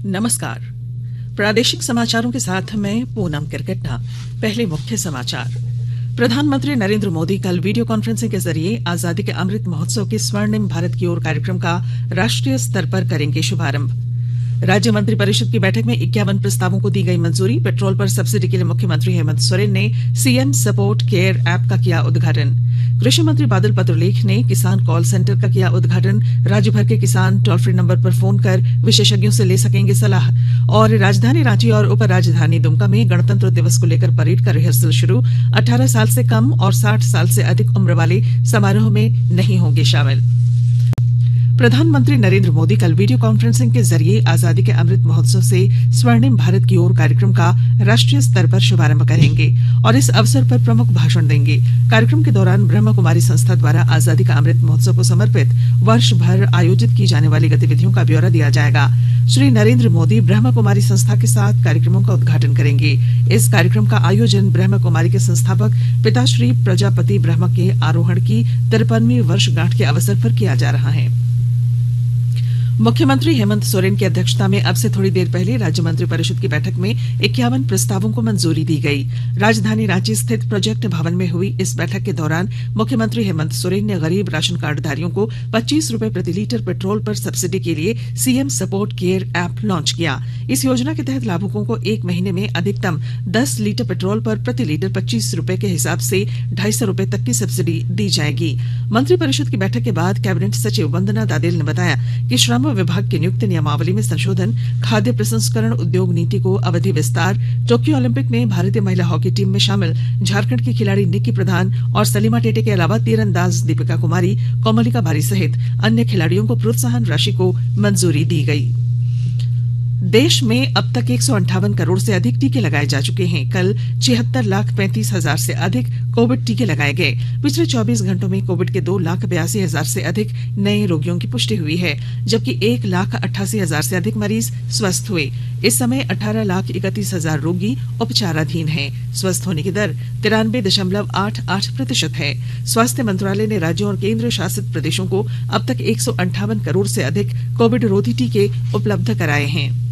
नमस्कार। प्रादेशिक समाचारों के साथ मैं पूनम किरकेट्टा। पहले मुख्य समाचार। प्रधानमंत्री नरेंद्र मोदी कल वीडियो कॉन्फ्रेंसिंग के जरिए आजादी के अमृत महोत्सव के स्वर्णिम भारत की ओर कार्यक्रम का राष्ट्रीय स्तर पर करेंगे शुभारंभ। राज्य मंत्रिपरिषद की बैठक में 51 प्रस्तावों को दी गई मंजूरी। पेट्रोल पर सब्सिडी के लिए मुख्यमंत्री हेमंत सोरेन ने सीएम सपोर्ट केयर ऐप का किया उद्घाटन। कृषि मंत्री बादल पत्रलेख ने किसान कॉल सेंटर का किया उद्घाटन। राज्य भर के किसान टोल फ्री नंबर पर फोन कर विशेषज्ञों से ले सकेंगे सलाह। और राजधानी रांची और उप राजधानी दुमका में गणतंत्र दिवस को लेकर परेड का रिहर्सल शुरू। 18 साल से कम और 60 साल से अधिक उम्र वाले समारोह में नहीं होंगे शामिल। प्रधानमंत्री नरेंद्र मोदी कल वीडियो कॉन्फ्रेंसिंग के जरिए आजादी के अमृत महोत्सव से स्वर्णिम भारत की ओर कार्यक्रम का राष्ट्रीय स्तर पर शुभारंभ करेंगे और इस अवसर पर प्रमुख भाषण देंगे। कार्यक्रम के दौरान ब्रह्म कुमारी संस्था द्वारा आजादी का अमृत महोत्सव को समर्पित वर्ष भर आयोजित की जाने वाली गतिविधियों का ब्यौरा दिया जाएगा। श्री नरेंद्र मोदी ब्रह्म कुमारी संस्था के साथ कार्यक्रमों का उद्घाटन करेंगे। इस कार्यक्रम का आयोजन ब्रह्म कुमारी के संस्थापक पिताश्री प्रजापति ब्रह्म के आरोहण की 53वीं वर्षगांठ के अवसर पर किया जा रहा है। मुख्यमंत्री हेमंत सोरेन की अध्यक्षता में अब से थोड़ी देर पहले राज्य मंत्रिपरिषद की बैठक में 51 प्रस्तावों को मंजूरी दी गई। राजधानी रांची स्थित प्रोजेक्ट भवन में हुई इस बैठक के दौरान मुख्यमंत्री हेमंत सोरेन ने गरीब राशन कार्डधारियों को 25 रुपए प्रति लीटर पेट्रोल पर सब्सिडी के लिए CM support care app launch किया। इस योजना के तहत लाभुकों को एक महीने में अधिकतम 10 लीटर पेट्रोल पर प्रति लीटर 25 रुपए के हिसाब से 250 रुपए तक की सब्सिडी दी जाएगी। मंत्रिपरिषद की बैठक के बाद कैबिनेट सचिव वंदना दादेल ने बताया कि श्रम विभाग की नियुक्त नियमावली में संशोधन, खाद्य प्रसंस्करण उद्योग नीति को अवधि विस्तार, टोक्यो ओलंपिक में भारतीय महिला हॉकी टीम में शामिल झारखंड की खिलाड़ी निक्की प्रधान और सलीमा टेटे के अलावा तीरंदाज दीपिका कुमारी, कोमलिका बारी सहित अन्य खिलाड़ियों को प्रोत्साहन राशि को मंजूरी दी गई। देश में अब तक 158 करोड़ से अधिक टीके लगाए जा चुके हैं। कल 76,35,000 से अधिक कोविड टीके लगाए गए। पिछले 24 घंटों में कोविड के 2,82,000 से अधिक नए रोगियों की पुष्टि हुई है, जबकि 1,88,000 से अधिक मरीज स्वस्थ हुए। इस समय 18,31,000 रोगी उपचाराधीन हैं। स्वस्थ होने की दर 93.88% है। स्वास्थ्य मंत्रालय ने राज्यों और केंद्र शासित प्रदेशों को अब तक 158 करोड़ से अधिक कोविड रोधी टीके उपलब्ध कराए हैं।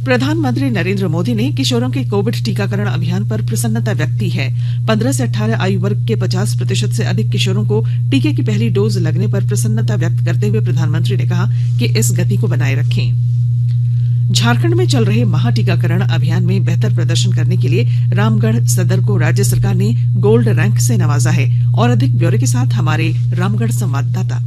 प्रधानमंत्री नरेंद्र मोदी ने किशोरों के कोविड टीकाकरण अभियान पर प्रसन्नता व्यक्त की है। 15 से 18 आयु वर्ग के 50% से अधिक किशोरों को टीके की पहली डोज लगने पर प्रसन्नता व्यक्त करते हुए प्रधानमंत्री ने कहा कि इस गति को बनाए रखें। झारखंड में चल रहे महा टीकाकरण अभियान में बेहतर प्रदर्शन करने के लिए रामगढ़ सदर को राज्य सरकार ने गोल्ड रैंक से नवाजा है। और अधिक ब्यौरे के साथ हमारे रामगढ़ संवाददाता।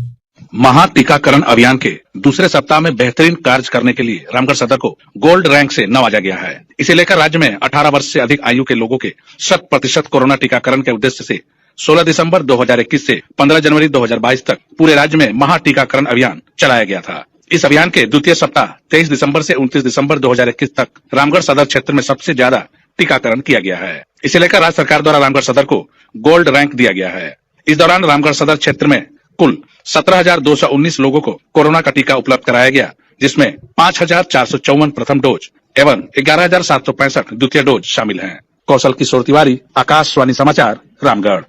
महा टीकाकरण अभियान के दूसरे सप्ताह में बेहतरीन कार्य करने के लिए रामगढ़ सदर को गोल्ड रैंक से नवाजा गया है। इसे लेकर राज्य में 18 वर्ष से अधिक आयु के लोगों के 100% कोरोना टीकाकरण के उद्देश्य से 16 दिसंबर 2021 से 15 जनवरी 2022 तक पूरे राज्य में महा टीकाकरण अभियान चलाया गया था। इस अभियान के द्वितीय सप्ताह 23 दिसंबर से 29 दिसंबर 2021 तक रामगढ़ सदर क्षेत्र में सबसे ज्यादा टीकाकरण किया गया है। इसे लेकर राज्य सरकार द्वारा रामगढ़ सदर को गोल्ड रैंक दिया गया है। इस दौरान रामगढ़ सदर क्षेत्र में कुल 17,219 लोगों को कोरोना का टीका उपलब्ध कराया गया, जिसमें 5,454 प्रथम डोज एवं 11,765 द्वितीय डोज शामिल हैं। कौशल किशोर तिवारी, आकाशवाणी समाचार, रामगढ़।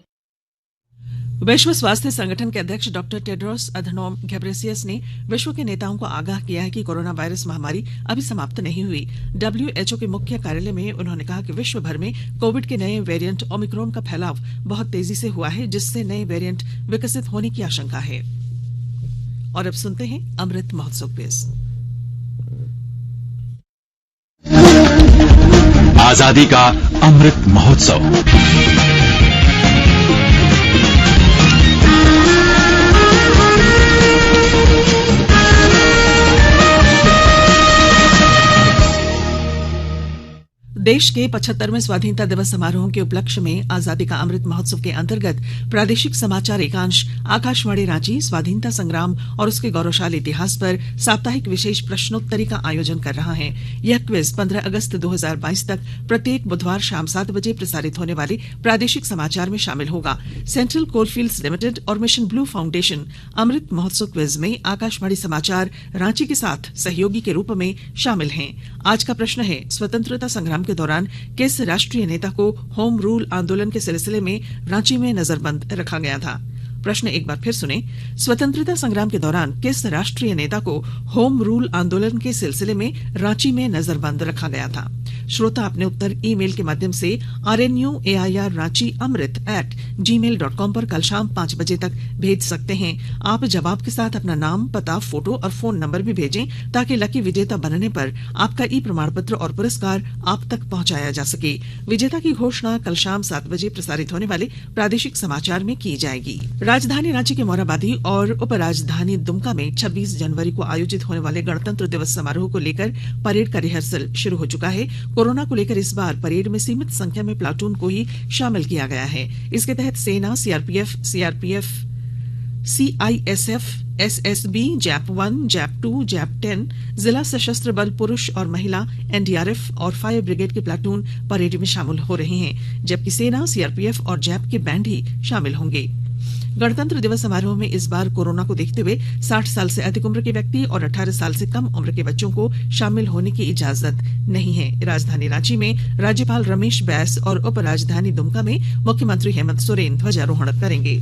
विश्व स्वास्थ्य संगठन के अध्यक्ष डॉक्टर टेड्रोस अधनोम घेब्रेयेसस ने विश्व के नेताओं को आगाह किया है कि कोरोना वायरस महामारी अभी समाप्त नहीं हुई। WHO के मुख्य कार्यालय में उन्होंने कहा कि विश्व भर में कोविड के नए वेरिएंट ओमिक्रॉन का फैलाव बहुत तेजी से हुआ है, जिससे नए वेरिएंट विकसित होने की आशंका है। और अब सुनते हैं अमृत महोत्सव क्विज। आजादी का अमृत महोत्सव। देश के 75वें स्वाधीनता दिवस समारोह के उपलक्ष्य में आजादी का अमृत महोत्सव के अंतर्गत प्रादेशिक समाचार एकांश आकाशवाणी रांची स्वाधीनता संग्राम और उसके गौरवशाली इतिहास पर साप्ताहिक विशेष प्रश्नोत्तरी का आयोजन कर रहा है। यह क्विज 15 अगस्त 2022 तक प्रत्येक बुधवार शाम 7 बजे प्रसारित होने वाले प्रादेशिक समाचार में शामिल होगा। सेंट्रल कोलफील्ड्स लिमिटेड और mission blue foundation Amrit Mahotsav quiz में आकाशवाणी समाचार रांची के साथ सहयोगी के रूप में शामिल हैं। आज का प्रश्न है, स्वतंत्रता संग्राम के दौरान किस राष्ट्रीय नेता को होम रूल आंदोलन के सिलसिले में रांची में नजरबंद रखा गया था। प्रश्न एक बार फिर सुने। स्वतंत्रता संग्राम के दौरान किस राष्ट्रीय नेता को होम रूल आंदोलन के सिलसिले में रांची में नजरबंद रखा गया था? श्रोता अपने उत्तर ईमेल के माध्यम से rnuairranchiamrit@gmail.com पर कल शाम 5 बजे तक भेज सकते हैं। आप जवाब के साथ अपना नाम, पता, फोटो और फोन नंबर भी भेजें ताकि लकी विजेता बनने पर आपका ई प्रमाण पत्र और पुरस्कार आप तक पहुंचाया जा सके। विजेता की घोषणा कल शाम 7 बजे प्रसारित होने वाले प्रादेशिक समाचार में की जाएगी। राजधानी रांची के मोरहाबादी और उपराजधानी दुमका में 26 जनवरी को आयोजित होने वाले गणतंत्र दिवस समारोह को लेकर परेड का रिहर्सल शुरू हो चुका है। कोरोना को लेकर इस बार परेड में सीमित संख्या में प्लाटून को ही शामिल किया गया है। इसके तहत सेना, CRPF, CISF, SSB, JAP 1, JAP 2, JAP 10, जिला सशस्त्र बल पुरुष और महिला, एनडीआरएफ और फायर ब्रिगेड के प्लाटून परेड में शामिल हो रहे हैं, जबकि सेना, सीआरपीएफ और जैप के बैंड ही शामिल होंगे। गणतंत्र दिवस समारोह में इस बार कोरोना को देखते हुए 60 साल से अधिक उम्र के व्यक्ति और 18 साल से कम उम्र के बच्चों को शामिल होने की इजाजत नहीं है। राजधानी रांची में राज्यपाल रमेश बैस और उपराजधानी दुमका में मुख्यमंत्री हेमंत सोरेन ध्वजारोहण करेंगे।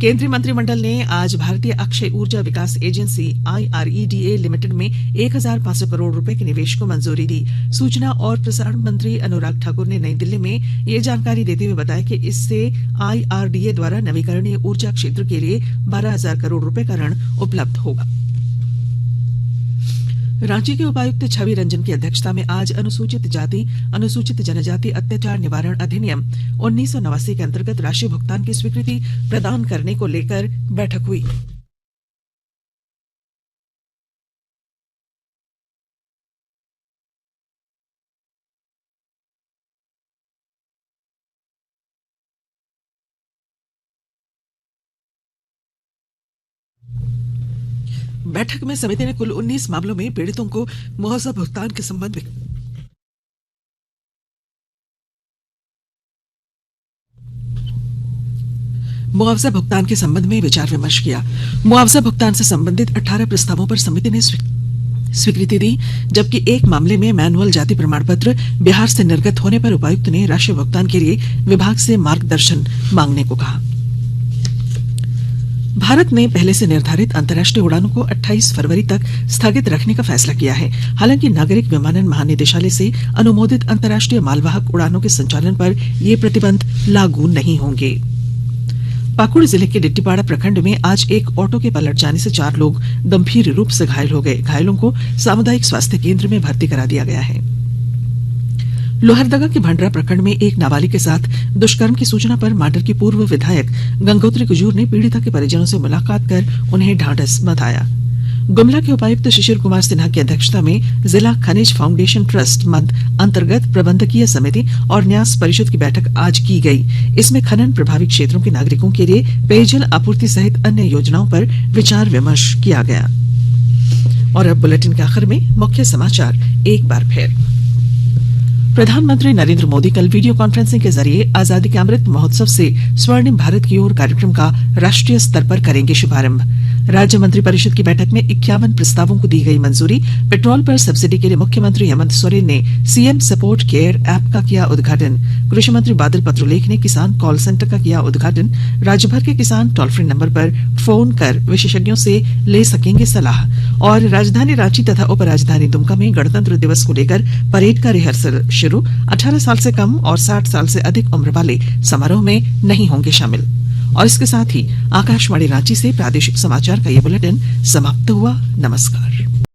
केंद्रीय मंत्रिमंडल ने आज भारतीय अक्षय ऊर्जा विकास एजेंसी IREDA लिमिटेड में 1500 करोड़ रुपए के निवेश को मंजूरी दी। सूचना और प्रसारण मंत्री अनुराग ठाकुर ने नई दिल्ली में ये जानकारी देते हुए बताया कि इससे IRDA द्वारा नवीकरणीय ऊर्जा क्षेत्र के लिए 12,000 करोड़ रुपए का ऋण उपलब्ध होगा। रांची के उपायुक्त छवि रंजन की अध्यक्षता में आज अनुसूचित जाति अनुसूचित जनजाति अत्याचार निवारण अधिनियम 1989 के अंतर्गत राशि भुगतान की स्वीकृति प्रदान करने को लेकर बैठक हुई। बैठक में समिति ने कुल 19 मामलों में पीड़ितों को मुआवजा भुगतान के संबंध में विचार विमर्श किया। मुआवजा भुगतान से संबंधित 18 प्रस्तावों पर समिति ने स्वीकृति दी, जबकि एक मामले में मैनुअल जाति प्रमाण पत्र बिहार से निर्गत होने पर उपायुक्त ने राशि भुगतान के लिए विभाग से मार्गदर्शन मांगने को कहा। भारत ने पहले से निर्धारित अंतर्राष्ट्रीय उड़ानों को 28 फरवरी तक स्थगित रखने का फैसला किया है। हालांकि नागरिक विमानन महानिदेशालय से अनुमोदित अंतर्राष्ट्रीय मालवाहक उड़ानों के संचालन पर ये प्रतिबंध लागू नहीं होंगे। पाकुड़ जिले के डिट्टीपाड़ा प्रखंड में आज एक ऑटो के पलट जाने से 4 लोग गंभीर रूप से घायल हो गए। घायलों को सामुदायिक स्वास्थ्य केंद्र में भर्ती करा दिया गया है। लोहरदगा के भंडरा प्रखंड में एक नाबालिग के साथ दुष्कर्म की सूचना पर माडर की पूर्व विधायक गंगोत्री कुजूर ने पीड़िता के परिजनों से मुलाकात कर उन्हें ढांढस बंधाया। गुमला के उपायुक्त शिशिर कुमार सिन्हा की अध्यक्षता में जिला खनिज फाउंडेशन ट्रस्ट मद अंतर्गत प्रबंधकीय समिति और न्यास परिषद की बैठक आज की गई। इसमें खनन प्रभावित क्षेत्रों के नागरिकों के लिए पेयजल आपूर्ति सहित अन्य योजनाओं पर विचार विमर्श किया गया। और अब बुलेटिन के आखिर में मुख्य समाचार एक बार फिर। प्रधानमंत्री नरेंद्र मोदी कल वीडियो कॉन्फ्रेंसिंग के जरिए आजादी के अमृत महोत्सव से स्वर्णिम भारत की ओर कार्यक्रम का राष्ट्रीय स्तर पर करेंगे शुभारंभ। राज्य मंत्रिपरिषद की बैठक में 51 प्रस्तावों को दी गई मंजूरी। पेट्रोल पर सब्सिडी के लिए मुख्यमंत्री हेमंत सोरेन ने सीएम सपोर्ट केयर ऐप का किया उद्घाटन। कृषि मंत्री बादल पत्रलेख ने किसान कॉल सेंटर का किया उद्घाटन। राज्य भर के किसान टोल फ्री नंबर पर फोन कर विशेषज्ञों से ले सकेंगे सलाह। और राजधानी रांची तथा उपराजधानी दुमका में गणतंत्र दिवस को लेकर परेड का रिहर्सल शुरू। 18 साल से कम और 60 साल से अधिक उम्र वाले समारोह में नहीं होंगे शामिल। और इसके साथ ही आकाशवाणी रांची से प्रादेशिक समाचार का ये बुलेटिन समाप्त हुआ। नमस्कार।